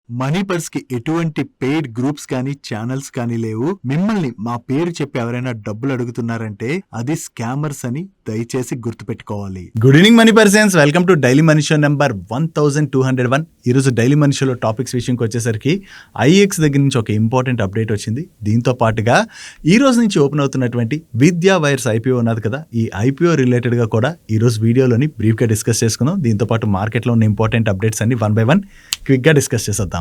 Money purse కి ఎటువంటి paid groups కానీ ఛానల్స్ కానీ లేవు. మిమ్మల్ని మా పేరు చెప్పి ఎవరైనా డబ్బులు అడుగుతున్నారంటే అది స్కామర్స్ అని దయచేసి గుర్తుపెట్టుకోవాలి. Good evening money persons, welcome to daily money show number 1201. ఈరోజు డైలీ మనీ షోలో టాపిక్స్ విషయంకి వచ్చేసరికి ఐఎక్స్ దగ్గర నుంచి ఒక ఇంపార్టెంట్ అప్డేట్ వచ్చింది. దీంతో పాటుగా ఈ రోజు నుంచి ఓపెన్ అవుతున్నటువంటి విద్యా వైర్స్ ఐపీఓ ఉన్నది కదా, ఈ ఐపీఓ రిలేటెడ్ గా కూడా ఈ రోజు వీడియోలోని బ్రీఫ్ గా డిస్కస్ చేసుకుందాం. దీంతో పాటు మార్కెట్ లో ఉన్న ఇంపార్టెంట్ అప్డేట్స్ అన్ని వన్ బై వన్ క్విక్ గా డిస్కస్ చేసేద్దాం.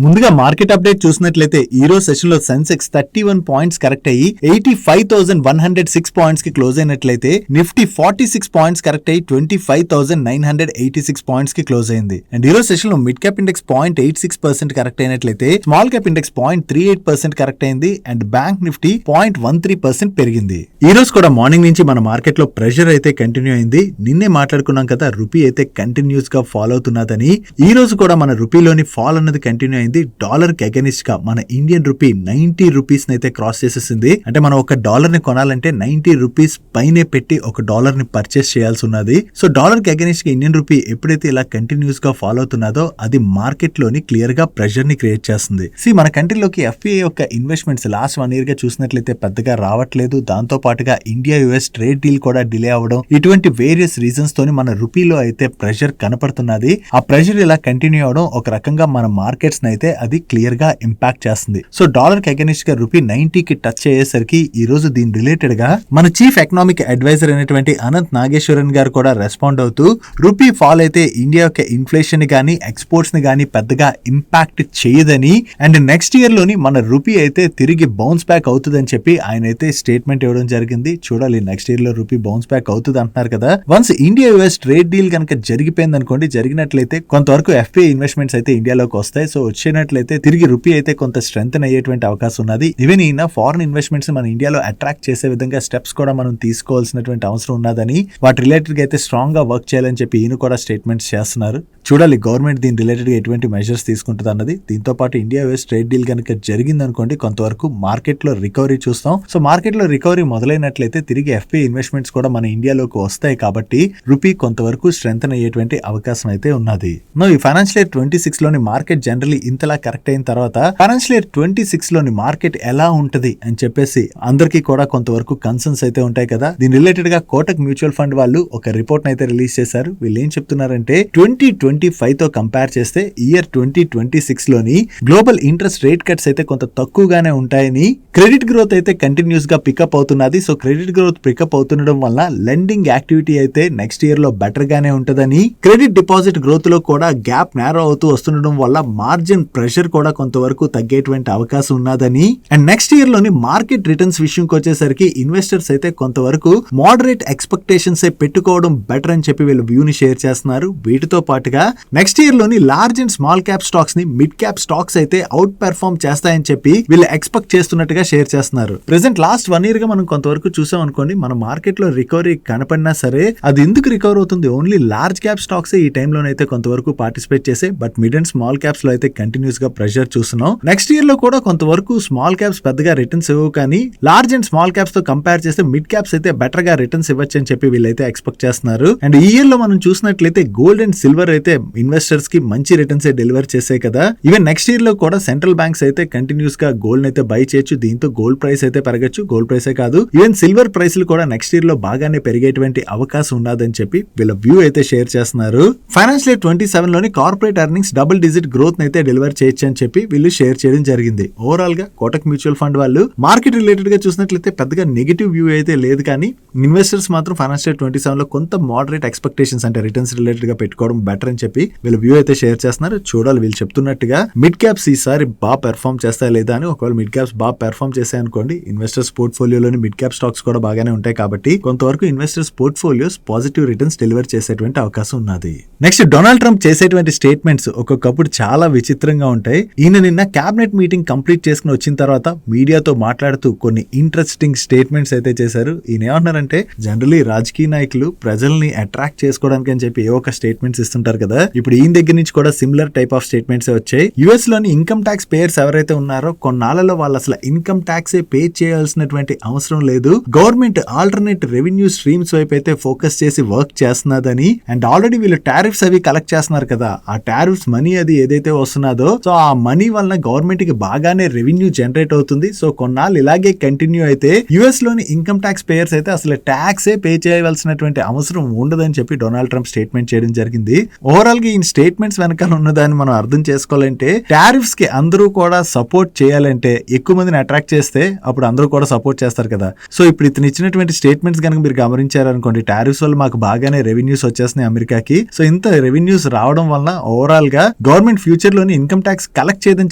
ముందుగా మార్కెట్ అప్డేట్ చూసినట్లయితే ఈ రోజు సెషన్ లో సెన్సెక్స్ 31 పాయింట్స్ కరెక్ట్ అయ్యి 85,106 పాయింట్స్ కి క్లోజ్ అయినట్లయితే నిఫ్టీ 46 పాయింట్స్ కరెక్ట్ అయ్యి 25,986 పాయింట్స్ కి క్లోజ్ అయింది. అండ్ ఈ రోజు సెషన్ లో మిడ్ క్యాప్ ఇండెక్స్ 0.86% కరెక్ట్ అయినట్లయితే స్మాల్ క్యాప్ ఇండెక్స్ 0.38% కరెక్ట్ అయింది. అండ్ బ్యాంక్ నిఫ్టీ 0.13% పెరిగింది. ఈ రోజు కూడా మార్నింగ్ నుంచి మన మార్కెట్ లో ప్రెషర్ అయితే కంటిన్యూ అయింది. నిన్నే మాట్లాడుకున్నాం కదా, రూపీ అయితే కంటిన్యూస్ గా ఫాలో అవుతున్నదని. ఈ రోజు కూడా మన రూపీలోని ఫాల్ అన్నది కంటిన్యూ అయింది. డాలర్ కి అగెనిస్ట్ గా మన ఇండియన్ రూపీ 90 రూపీస్ అయితే క్రాస్ చేసేసింది. అంటే మనం ఒక డాలర్ ని కొనాలంటే 90 రూపీస్ పైనే పెట్టి ఒక డాలర్ ని పర్చేస్ చేయాల్సి ఉన్నది. సో డాలర్ కి అగెనిస్ట్ గా ఇండియన్ రూపీ ఎప్పుడైతే ఇలా కంటిన్యూస్ గా ఫాలో అవుతున్నదో అది మార్కెట్ లోని క్లియర్ గా ప్రెషర్ ని క్రియేట్ చేస్తుంది. మన కంట్రీలోకి ఎఫ్ఐఐ యొక్క ఇన్వెస్ట్మెంట్స్ లాస్ట్ 1 year గా చూసినట్లయితే పెద్దగా రావట్లేదు. దాంతో పాటుగా ఇండియా యుఎస్ ట్రేడ్ డీల్ కూడా డిలే అవ్వడం, ఇటువంటి వేరియస్ రీజన్స్ తోని మన రూపీలో అయితే ప్రెషర్ కనపడుతున్నది. ఆ ప్రెషర్ ఇలా కంటిన్యూ అవడం ఒక రకంగా మన మార్కెట్స్ అయితే అది క్లియర్ గా ఇంపాక్ట్ చేస్తుంది. సో డాలర్ కి అగెనిస్ట్ గా రూపీ 90 కి టచ్ అయ్యేసరికి ఈ రోజు దీని రిలేటెడ్ గా మన చీఫ్ ఎకనామిక్ అడ్వైజర్ అయినటువంటి అనంత్ నాగేశ్వరన్ గారు కూడా రెస్పాండ్ అవుతూ రూపీ ఫాల్ అయితే ఇండియా యొక్క ఇన్ఫ్లేషన్ ని గానీ ఎక్స్పోర్ట్స్ ని గానీ పెద్దగా ఇంపాక్ట్ చేయదని, అండ్ నెక్స్ట్ ఇయర్ లోని మన రూపీ అయితే తిరిగి బౌన్స్ బ్యాక్ అవుతుందని చెప్పి ఆయన అయితే స్టేట్మెంట్ ఇవ్వడం జరిగింది. చూడాలి నెక్స్ట్ ఇయర్ లో రూపీ బౌన్స్ బ్యాక్ అవుతుంది అంటున్నారు కదా. Once India US trade deal కనుక జరిగిపోయింది అనుకోండి, జరిగినట్లయితే కొంతవరకు ఎఫ్ఐఐ ఇన్వెస్ట్మెంట్స్ అయితే ఇండియాలోకి వస్తాయి. సో వచ్చినట్లయితే తిరిగి రూపీ అయితే కొంత స్ట్రెంగ్ అయ్యేటువంటి అవకాశం ఉన్నది. ఈవెన్ ఈయన ఫారెన్ ఇన్వెస్ట్మెంట్స్ మన ఇండియాలో అట్రాక్ట్ చేసే విధంగా స్టెప్స్ కూడా మనం తీసుకోవాల్సినటువంటి అవసరం ఉన్నదని, వాటి రిలేటెడ్ గా అయితే స్ట్రాంగ్ గా వర్క్ చేయాలని చెప్పి ఈయన కూడా స్టేట్మెంట్స్ చేస్తున్నారు. చూడాలి గవర్నమెంట్ దీని రిలేటెడ్ గా ఎటువంటి మెజర్స్ తీసుకుంటుంది అన్నది. దీంతో పాటు ఇండియా యుఎస్ ట్రేడ్ డీల్ కనుక జరిగింది అనుకోండి, కొంతవరకు మార్కెట్ లో రికవరీ చూస్తాం. సో మార్కెట్ లో రికవరీ మొదలైనట్లయితే తిరిగి ఎఫ్ఐఐ ఇన్వెస్ట్మెంట్స్ కూడా మన ఇండియాలోకి వస్తాయి. కాబట్టి రూపీ కొంతవరకు స్ట్రెంగ్ అయ్యేటువంటి అవకాశం అయితే ఉన్నది. ఈ ఫైనాన్షియల్ ఇయర్ 26 లోని మార్కెట్ జనరల్లీ ఇంతలా కరెక్ట్ అయిన తర్వాత ఫైనాన్షియల్ ఇయర్ 26 లోని మార్కెట్ ఎలా ఉంటది అని చెప్పేసి అందరికీ కూడా కొంతవరకు కన్సర్న్స్ అయితే ఉంటాయి కదా. దీని రిలేటెడ్ గా కోటక్ మ్యూచువల్ ఫండ్ వాళ్ళు ఒక రిపోర్ట్ అయితే రిలీజ్ చేశారు. వీళ్ళు ఏం చెప్తున్నారంటే 2025 తో కంపేర్ చేస్తే ఇయర్ 2026 లోని గ్లోబల్ ఇంట్రెస్ట్ రేట్ కట్స్ అయితే కొంత తక్కువగానే ఉంటాయని, క్రెడిట్ గ్రోత్ అయితే కంటిన్యూస్ గా పికప్ అవుతున్నది. సో క్రెడిట్ గ్రోత్ పికప్ అవుతుండడం వల్ల లెండింగ్ యాక్టివిటీ అయితే నెక్స్ట్ ఇయర్ లో బెటర్ గానే ఉంటదని, క్రెడిట్ డిపాజిట్ గ్రోత్ లో కూడా గ్యాప్ నేరో అవుతూ వస్తుండడం వల్ల మార్జిన్ ప్రెషర్ కూడా కొంతవరకు తగ్గేటువంటి అవకాశం ఉన్నదని, అండ్ నెక్స్ట్ ఇయర్ లోని మార్కెట్ రిటర్న్స్ విషయంకి వచ్చేసరికి ఇన్వెస్టర్స్ అయితే కొంతవరకు మోడరేట్ ఎక్స్పెక్టేషన్స్ పెట్టుకోవడం బెటర్ అని చెప్పి వీళ్ళు వ్యూ ని షేర్ చేస్తున్నారు. వీటితో పాటుగా నెక్స్ట్ ఇయర్ లోని large and small cap stocks ని మిడ్ క్యాప్ స్టాక్స్ అయితే అవుట్ పెర్ఫార్మ్ చేస్తాయని చెప్పి వీళ్ళు ఎక్స్పెక్ట్ చేస్తున్నట్టుగా షేర్ చేస్తున్నారు. ప్రెసెంట్ లాస్ట్ 1 year గా మనం కొంతవరకు చూసాం అనుకోండి, మన మార్కెట్ లో రికవరీ కనపడినా సరే అది ఎందుకు రికవర్ అవుతుంది, ఓన్లీ లార్జ్ క్యాప్ స్టాక్స్ ఈ టైం లోనైతే కొంతవరకు పార్టిసిపేట్ చేసే, but mid and small caps లో అయితే కంటిన్యూస్ గా ప్రెషర్ చూస్తున్నాం. నెక్స్ట్ ఇయర్ లో కూడా కొంతవరకు స్మాల్ క్యాప్స్ పెద్దగా రిటర్న్స్ ఇవ్వవు, కానీ లార్జ్ అండ్ స్మాల్ క్యాప్స్ తో కంపేర్ చేస్తే మిడ్ క్యాప్స్ అయితే బెటర్ గా రిటర్న్స్ ఇవ్వచ్చు అని చెప్పి వీళ్ళైతే ఎక్స్పెక్ట్ చేస్తున్నారు. అండ్ ఈ ఇయర్ లో మనం చూసినట్లయితే గోల్డ్ అండ్ సిల్వర్ అయితే ఇన్వెస్టర్స్ కి మంచి రిటర్న్స్ డెలివర్ చేసాయి కదా. ఈవెన్ నెక్స్ట్ ఇయర్ లో కూడా సెంట్రల్ బ్యాంక్స్ అయితే కంటిన్యూస్ గా గోల్డ్ అయితే బై చేయొచ్చు. దీంతో గోల్డ్ ప్రైస్ అయితే పెరగచ్చు. గోల్డ్ ప్రైసే కాదు, ఈవెన్ సిల్వర్ ప్రైస్లు కూడా నెక్స్ట్ ఇయర్ లో బాగానే పెరిగేటువంటి అవకాశం ఉన్నదని చెప్పి వీళ్ళ వ్యూ అయితే షేర్ చేస్తున్నారు. ఫైనాన్షియల్ ఇయర్ 27 లోని corporate earnings double digit growth అయితే డెలివర్ చేయొచ్చు అని చెప్పి వీళ్ళు షేర్ చేయడం జరిగింది. ఓవరాల్ గా కోటక్ మ్యూచువల్ ఫండ్ వాళ్ళు మార్కెట్ రిలేటెడ్ గా చూసినట్లయితే పెద్దగా నెగిటివ్ వ్యూ అయితే లేదు, కానీ ఇన్వెస్టర్స్ మాత్రం ఫైనాన్షియల్ ఇయర్ 27 లో కొంత మోడరేట్ ఎక్స్పెక్టేషన్స్ అంటే రిటర్న్స్ రిలేటెడ్ గా పెట్టుకోవడం బెటర్ అని చెప్పి వీళ్ళు వ్యూ అయితే షేర్ చేస్తున్నారు. చూడాలి వీళ్ళు చెప్తున్నట్టుగా మిడ్ క్యాప్స్ ఈసారి బాగా పెర్ఫార్మ్ చేస్తాయి లేదా అని. ఒకవేళ మిడ్ క్యాప్స్ బాగా పెర్ఫార్మ్ చేశాయి అనుకోండి, ఇన్వెస్టర్స్ పోర్ట్ఫోలియోలోని మిడ్ క్యాప్ స్టాక్స్ కూడా బాగానే ఉంటాయి. కాబట్టి కొంతవరకు investors portfolios positive returns deliver చేసేటువంటి అవకాశం ఉన్నది. నెక్స్ట్ డొనాల్డ్ ట్రంప్ చేసేటువంటి స్టేట్మెంట్స్ ఒక్కొక్కప్పుడు చాలా విచిత్రం దూరంగా ఉంటాయి. ఈయన నిన్న క్యాబినెట్ మీటింగ్ కంప్లీట్ చేసుకుని వచ్చిన తర్వాత మీడియాతో మాట్లాడుతూ కొన్ని ఇంట్రెస్టింగ్ స్టేట్మెంట్స్ అయితే చేశారు. ఈయన ఏమన్నారంటే, జనరల్లీ రాజకీయ నాయకులు ప్రజల్ని అట్రాక్ట్ చేసుకోవడానికి అని చెప్పి ఏ ఒక స్టేట్మెంట్స్ ఇస్తుంటారు కదా, ఇప్పుడు ఈయన దగ్గర నుంచి కూడా సిమిలర్ టైప్ ఆఫ్ స్టేట్మెంట్స్ వచ్చాయి. యుఎస్ లోని ఇన్కమ్ ట్యాక్స్ పేయర్స్ ఎవరైతే ఉన్నారో కొన్నాళ్లలో వాళ్ళు అసలు ఇన్కమ్ ట్యాక్స్ పే చేయాల్సినటువంటి అవసరం లేదు, గవర్నమెంట్ ఆల్టర్నేట్ రెవెన్యూ స్ట్రీమ్స్ వైపు అయితే ఫోకస్ చేసి వర్క్ చేస్తున్నదని, అండ్ ఆల్రెడీ వీళ్ళు టారిఫ్స్ అవి కలెక్ట్ చేస్తున్నారు కదా, ఆ టారిఫ్స్ మనీ అది ఏదైతే వస్తున్నదో సో ఆ మనీ వలన గవర్నమెంట్ కి బాగానే రెవెన్యూ జనరేట్ అవుతుంది. సో కొన్నాళ్ళు ఇలాగే కంటిన్యూ అయితే యుఎస్ లోని ఇన్కమ్ ట్యాక్స్ పేయర్స్ అయితే అసలు ట్యాక్స్ పే చేయవలసినటువంటి అవసరం ఉండదని చెప్పి డొనాల్డ్ ట్రంప్ స్టేట్మెంట్ చేయడం జరిగింది. ఓవరాల్ గా ఈ స్టేట్మెంట్స్ వెనకాల ఉన్నదాన్ని మనం అర్థం చేసుకోవాలంటే, టారిఫ్స్ కి అందరూ కూడా సపోర్ట్ చేయాలంటే ఎక్కువ మందిని అట్రాక్ట్ చేస్తే అప్పుడు అందరూ కూడా సపోర్ట్ చేస్తారు కదా. సో ఇప్పుడు ఇతను ఇచ్చినటువంటి స్టేట్మెంట్స్ కనుక మీరు గమనించారనుకోండి, టారిఫ్స్ వల్ల మాకు బాగానే రెవెన్యూస్ వచ్చేస్తున్నాయి అమెరికాకి. సో ఇంత రెవెన్యూస్ రావడం వల్ల ఓవరాల్ గా గవర్నమెంట్ ఫ్యూచర్ లోని ఇన్కమ్ ట్యాక్స్ కలెక్ట్ చేయదని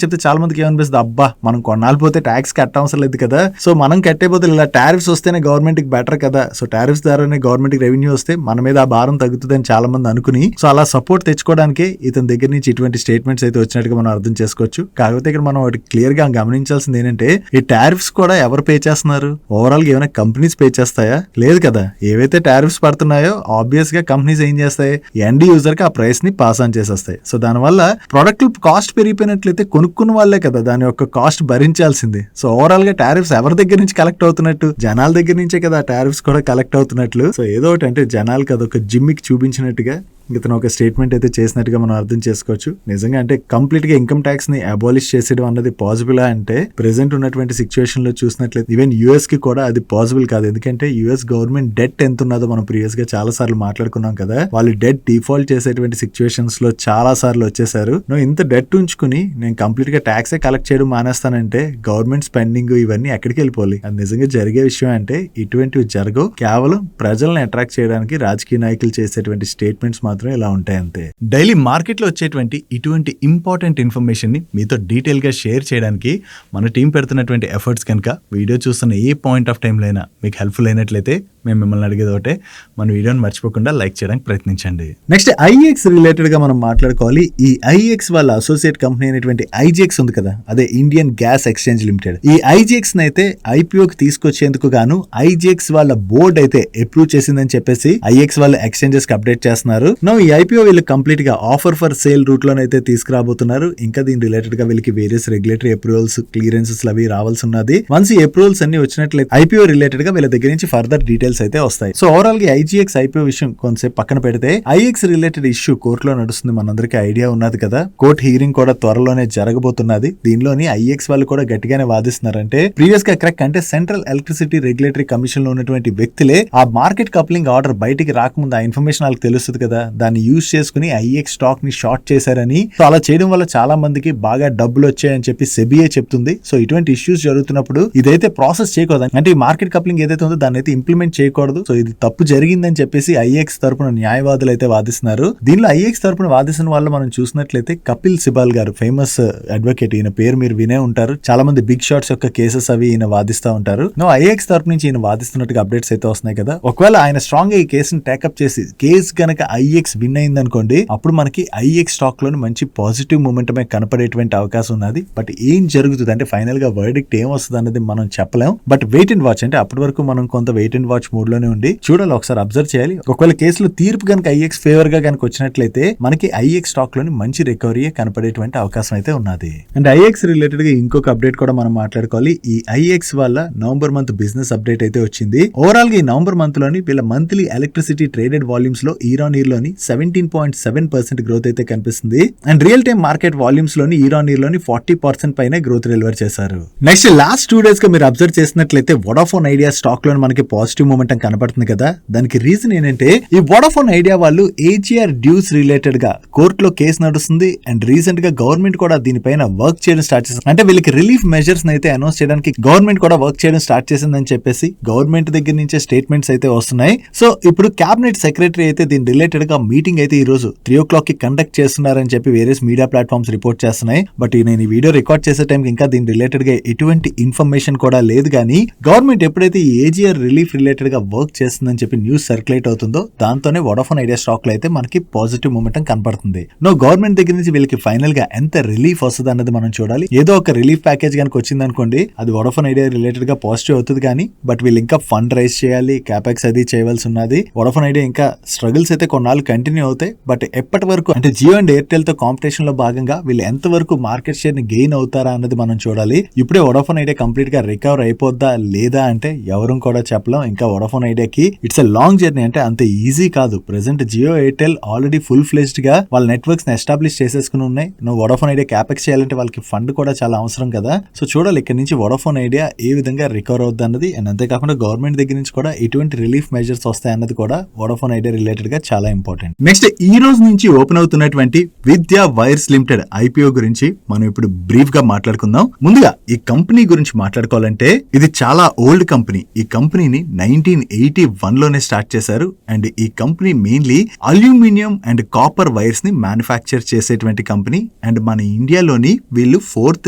చెప్తే చాలా మందికి ఏమనిపిస్తుంది, అబ్బా మనం కొన్నాళ్ళు పోతే ట్యాక్స్ కట్ట అవసరం లేదు కదా, సో మనం కట్టే బదులు ఇలా టారిఫ్స్ వస్తేనే గవర్నమెంట్ కి బెటర్ కదా, సో టారిఫ్స్ ద్వారానే గవర్నమెంట్ కి రెవెన్యూ వస్తే మన మీద ఆ భారం తగ్గుతుంది అని చాలా మంది అనుకుని సో అలా సపోర్ట్ తెచ్చుకోవడానికి ఇతని దగ్గర నుంచి ఇటువంటి స్టేట్మెంట్స్ అయితే వచ్చినట్టుగా మనం అర్థం చేసుకోవచ్చు. కాకపోతే ఇక్కడ మనం ఒకటి క్లియర్ గా గమనించాల్సింది ఏంటంటే, ఈ టారిఫ్స్ కూడా ఎవరు పే చేస్తున్నారు, ఓవరాల్ గా ఏమైనా కంపెనీస్ పే చేస్తాయా, లేదు కదా. ఏవైతే టారిఫ్స్ పడుతున్నాయో ఆబ్వియస్ గా కంపెనీస్ ఏం చేస్తాయి, ఎండ్ యూజర్ కి ఆ ప్రైస్ ని పాస్ ఆన్ చేసేస్తాయి. సో దానివల్ల ప్రొడక్ట్ కాస్ట్ పెరిగిపోయినట్లయితే కొనుక్కున్న వాళ్ళే కదా దాని యొక్క కాస్ట్ భరించాల్సింది. సో ఓవరాల్ గా టారిఫ్స్ ఎవరి దగ్గర నుంచి కలెక్ట్ అవుతున్నట్టు, జనాల దగ్గర నుంచే కదా టారిఫ్స్ కూడా కలెక్ట్ అవుతున్నట్లు. సో ఏదో ఒకటి అంటే జనాలకి అదొక జిమ్మికి చూపించినట్టుగా ఇతను ఒక స్టేట్మెంట్ అయితే చేసినట్టుగా మనం అర్థం చేసుకోవచ్చు. నిజంగా అంటే కంప్లీట్ గా ఇన్కమ్ ట్యాక్స్ ని అబాలిష్ చేసేయడం అన్నది పాసిబుల్ అంటే ప్రెసెంట్ ఉన్నటువంటి సిచ్యువేషన్ లో చూసినట్లయితే ఈవెన్ యూఎస్ కి కూడా అది పాసిబుల్ కాదు. ఎందుకంటే యూఎస్ గవర్నమెంట్ డెట్ ఎంత ఉన్నదో మనం ప్రీవియస్ గా చాలా సార్లు మాట్లాడుకున్నాం కదా, వాళ్ళు డెట్ డిఫాల్ట్ చేసేటువంటి సిచ్యువేషన్స్ లో చాలా సార్లు వచ్చేసారు. నువ్వు ఇంత డెట్ ఉంచుకుని నేను కంప్లీట్ గా ట్యాక్సే కలెక్ట్ చేయడం మానేస్తానంటే గవర్నమెంట్ స్పెండింగ్ ఇవన్నీ ఎక్కడికి వెళ్ళిపోవాలి. అది నిజంగా జరిగే విషయం అంటే ఇటువంటివి జరగవు. కేవలం ప్రజల్ని అట్రాక్ట్ చేయడానికి రాజకీయ నాయకులు చేసేటువంటి స్టేట్మెంట్స్ మాత్రం ఇలా ఉంటాయి అంతే. డైలీ మార్కెట్లో వచ్చేటువంటి ఇటువంటి ఇంపార్టెంట్ ఇన్ఫర్మేషన్ ని మీతో డీటెయిల్ గా షేర్ చేయడానికి మన టీం పెడుతున్నటువంటి ఎఫర్ట్స్ కనుక వీడియో చూస్తున్న ఏ పాయింట్ ఆఫ్ టైంలో అయినా మీకు హెల్ప్ఫుల్ అయినట్లయితే మేము మిమ్మల్ని అడిగేది ఒకటే, మన వీడియోని మర్చిపోకుండా లైక్ చేయడానికి ప్రయత్నించండి. నెక్స్ట్ ఐఎక్స్ రిలేటెడ్ గా మనం మాట్లాడుకోవాలి. ఈ ఐఎక్స్ వాళ్ళ అసోసియేట్ కంపెనీ అయినటువంటి ఐజెక్స్ ఉంది కదా, అదే ఇండియన్ గ్యాస్ ఎక్స్చేంజ్ లిమిటెడ్. ఈ ఐజెక్స్ అయితే ఐపీఓకి తీసుకొచ్చేందుకు గాను ఐజెక్స్ వాళ్ళ బోర్డ్ అయితే అప్రూవ్ చేసిందని చెప్పేసి ఐఎక్స్ వాళ్ళ ఎక్స్చేంజెస్ కి అప్డేట్ చేస్తున్నారు. ఈ ఐపీఓ వీళ్ళు కంప్లీట్ గా ఆఫర్ ఫర్ సేల్ రూట్ లోనైతే తీసుకురాబోతున్నారు. ఇంకా దీని రిలేటెడ్ గా వీళ్ళకి వేరియస్ రెగ్యులేటరీ అప్రూవల్స్, క్లియరెన్సెస్ అవి రావాల్సి ఉన్నది. వన్స్ ఈ అప్రూవల్స్ అన్ని వచ్చినట్లయితే ఐపీఓ రిలేటెడ్ గా వీళ్ళ దగ్గర నుంచి ఫర్దర్ డీటెయిల్స్ అయితే వస్తాయి. సో ఓవరాల్ గా ఐజీఎక్స్ ఐపీఓ విషయం కొంతసేపు పక్కన పెడితే ఐఎక్స్ రిలేటెడ్ ఇష్యూ కోర్టులో నడుస్తుంది, మనందరికీ ఐడియా ఉన్నది కదా. కోర్టు హీరింగ్ కూడా త్వరలోనే జరగబోతున్నది. దీనిలోని ఐఎక్స్ వాళ్ళు కూడా గట్టిగానే వాదిస్తున్నారంటే ప్రీవియస్ గా కరెక్ట్ అంటే సెంట్రల్ ఎలక్ట్రిసిటీ రెగ్యులేటరీ కమిషన్ లో ఉన్నటువంటి వ్యక్తులే ఆ మార్కెట్ కప్లింగ్ ఆర్డర్ బయటికి రాకముందు ఆ ఇన్ఫర్మేషన్ వాళ్ళకి తెలుస్తుంది కదా, దాన్ని యూజ్ చేసుకుని ఐఎక్స్ స్టాక్ ని షార్ట్ చేశారని. సో అలా చేయడం వల్ల చాలా మందికి బాగా డబ్బులు వచ్చాయని చెప్పి సెబిఏ చెప్తుంది. సో ఇటువంటి ఇష్యూస్ జరుగుతున్నప్పుడు ఇదైతే ప్రాసెస్ చేయకూడదు, అంటే ఈ మార్కెట్ కప్లింగ్ ఏదైతే ఉందో దాన్ని అయితే ఇంప్లిమెంట్ చేయకూడదు. సో ఇది తప్పు జరిగిందని చెప్పేసి ఐఎక్స్ తరపున న్యాయవాదులు అయితే వాదిస్తున్నారు. దీనిలో ఐఎక్స్ తరపున వాదిస్తున్న వాళ్ళు మనం చూసినట్లయితే కపిల్ సిబాల్ గారు, ఫేమస్ అడ్వకేట్. ఈయన పేరు మీరు వినే ఉంటారు, చాలా మంది బిగ్ షాట్స్ యొక్క కేసెస్ అవి ఈయన వాదిస్తూ ఉంటారు. ఐఎక్స్ తరపు నుంచి ఈయన వాదిస్తున్నట్టుగా అప్డేట్స్ అయితే వస్తున్నాయి కదా. ఒకవేళ ఆయన స్ట్రాంగ్ గా ఈ కేసుని టేకప్ చేసి కేసు కనుక ఐఎక్స్ విన్ అయింది అనుకోండి, అప్పుడు మనకి ఐఎక్స్ స్టాక్ లోని మంచి పాజిటివ్ మూమెంటమే కనపడేటువంటి అవకాశం ఉన్నది. బట్ ఏం జరుగుతుంది అంటే ఫైనల్ గా వర్డిక్ట్ ఏం వస్తుంది అన్నది మనం చెప్పలేం. బట్ వెయిట్ అండ్ వాచ్, అంటే అప్పటి వరకు మనం కొంత వెయిట్ అండ్ వాచ్ మూడ్ లోనే ఉండి చూడాలి, ఒకసారి అబ్జర్వ్ చేయాలి. ఒకవేళ కేసులో తీర్పు కనుక ఐఎక్స్ ఫేవర్ గా కనుక వచ్చినట్లయితే మనకి ఐఎక్స్ స్టాక్ లోని మంచి రికవరీ కనపడేటువంటి అవకాశం అయితే ఉన్నది. అండ్ ఐఎక్స్ రిలేటెడ్ గా ఇంకొక అప్డేట్ కూడా మనం మాట్లాడుకోవాలి. ఈ ఐఎక్స్ వల్ల నవంబర్ మంత్ బిజినెస్ అప్డేట్ అయితే వచ్చింది. ఓవరాల్ గా ఈ నవంబర్ మంత్ లోని వీళ్ళ మంత్లీ ఎలక్ట్రిసిటీ ట్రేడెడ్ వాల్యూమ్స్ లో ఇయర్ ఆన్ ఇయర్ లోని 17.7% గ్రోత్ అయితే కనిపిస్తుంది. And real time market volumes లోని ఇయర్ ఆన్ ఇయర్ లోని 40% పైన గ్రోత్ డెలివర్ చేశారు. నెక్స్ట్ లాస్ట్ 2 days గా మీరు అబ్జర్వ్ చేసినట్లయితే వోడాఫోన్ ఐడియా స్టాక్ లో మనకి పాజిటివ్ మూమెంటం కనపడుతుంది కదా. దానికి రీజన్ ఏంటంటే ఈ వోడాఫోన్ ఐడియా వాళ్ళు ఏజీఆర్ డ్యూస్ రిలేటెడ్ గా కోర్టులో కేసు నడుస్తుంది. అండ్ రీసెంట్ గా గవర్నమెంట్ కూడా దీనిపైన వర్క్ చేయడం స్టార్ట్ చేసింది. అంటే వీళ్ళకి రిలీఫ్ మెజర్స్ అయితే అనౌన్స్ చేయడానికి గవర్నమెంట్ కూడా వర్క్ చేయడం స్టార్ట్ చేసిందని చెప్పేసి గవర్నమెంట్ దగ్గర నుంచే స్టేట్మెంట్స్ అయితే వస్తున్నాయి. సో ఇప్పుడు క్యాబినెట్ సెక్రటరీ అయితే దీని రిలేటెడ్ గా మీటింగ్ అయితే ఈ రోజు 3 o'clock కి కండక్ట్ చేస్తున్నారని చెప్పి వేరియస్ మీడియా ప్లాట్ఫామ్స్ రిపోర్ట్ చేస్తున్నాయి. బట్ నేను ఈ వీడియో రికార్డ్ చేసే టైంకి ఇంకా దీని రిలేటెడ్ గా ఎటువంటి ఇన్ఫర్మేషన్ కూడా లేదు. కానీ గవర్నమెంట్ ఎప్పుడైతే ఈ ఏజీఆర్ రిలీఫ్ రిలేటెడ్ గా వర్క్ చేస్తుందని చెప్పి న్యూస్ సర్క్యులేట్ అవుతుందో దాంతోనే వోడాఫోన్ ఐడియా స్టాక్ లో అయితే మనకి పాజిటివ్ మూమెంటం కనపడుతుంది. గవర్నమెంట్ దగ్గర నుంచి వీళ్ళకి ఫైనల్ గా ఎంత రిలీఫ్ వస్తుంది అన్నది మనం చూడాలి. ఏదో ఒక రిలీఫ్ ప్యాకేజ్ కనుక వచ్చింది అనుకోండి, అది వోడాఫోన్ ఐడియా రిలేటెడ్ గా పాజిటివ్ అవుతుంది. కానీ బట్ వీళ్ళు ఇంకా ఫండ్ రైజ్ చేయాలి, క్యాపెక్స్ అది చేయవలసి ఉన్నది. వోడాఫోన్ ఐడియా ఇంకా స్ట్రగుల్స్ అయితే కొన్నాళ్ళు కంటిన్యూ అవుతాయి. బట్ ఎప్పటి వరకు అంటే జియో అండ్ ఎయిర్టెల్ తో కాంపిటీషన్ లో భాగంగా వీళ్ళు ఎంత వరకు మార్కెట్ షేర్ ని గెయిన్ అవుతారా అన్నది మనం చూడాలి. ఇప్పుడే వోడాఫోన్ ఐడియా కంప్లీట్ గా రికవర్ అయిపోద్దా లేదా అంటే ఎవరు కూడా చెప్పలేం. ఇంకా వోడాఫోన్ ఐడియాకి ఇట్స్ ఎ లాంగ్ జర్నీ, అంటే అంత ఈజీ కాదు. Present Jio Airtel already full fledged గా వాళ్ళ నెట్వర్క్స్ ని ఎస్టాబ్లిష్ చేసేసుకుని ఉన్నాయి. వోడాఫోన్ ఐడియా క్యాపెక్స్ చేయాలంటే వాళ్ళకి ఫండ్ కూడా చాలా అవసరం కదా. సో చూడాలి ఇక్కడ నుంచి వోడాఫోన్ ఐడియా ఏ విధంగా రికవర్ అవుద్ది అన్నది. అండ్ అంతేకాకుండా గవర్నమెంట్ దగ్గర నుంచి కూడా ఎటువంటి రిలీఫ్ మెజర్స్ వస్తాయి అన్నది కూడా వోడాఫోన్ ఐడియా రిలేటెడ్ గా చాలా ఇంపార్టెంట్. నెక్స్ట్ ఈ రోజు నుంచి ఓపెన్ అవుతున్నటువంటి విద్యా వైర్స్ లిమిటెడ్ ఐపీఓ గురించి మనం ఇప్పుడు బ్రీఫ్ గా మాట్లాడుకుందాం. ముందుగా ఈ కంపెనీ గురించి మాట్లాడుకోవాలంటే ఇది చాలా ఓల్డ్ కంపెనీ. ఈ కంపెనీని 1981 లోనే స్టార్ట్ చేశారు. అండ్ ఈ company mainly aluminium and copper wires ని మ్యానుఫ్యాక్చర్ చేసేటువంటి కంపెనీ. అండ్ మన ఇండియాలోని వీళ్ళు 4th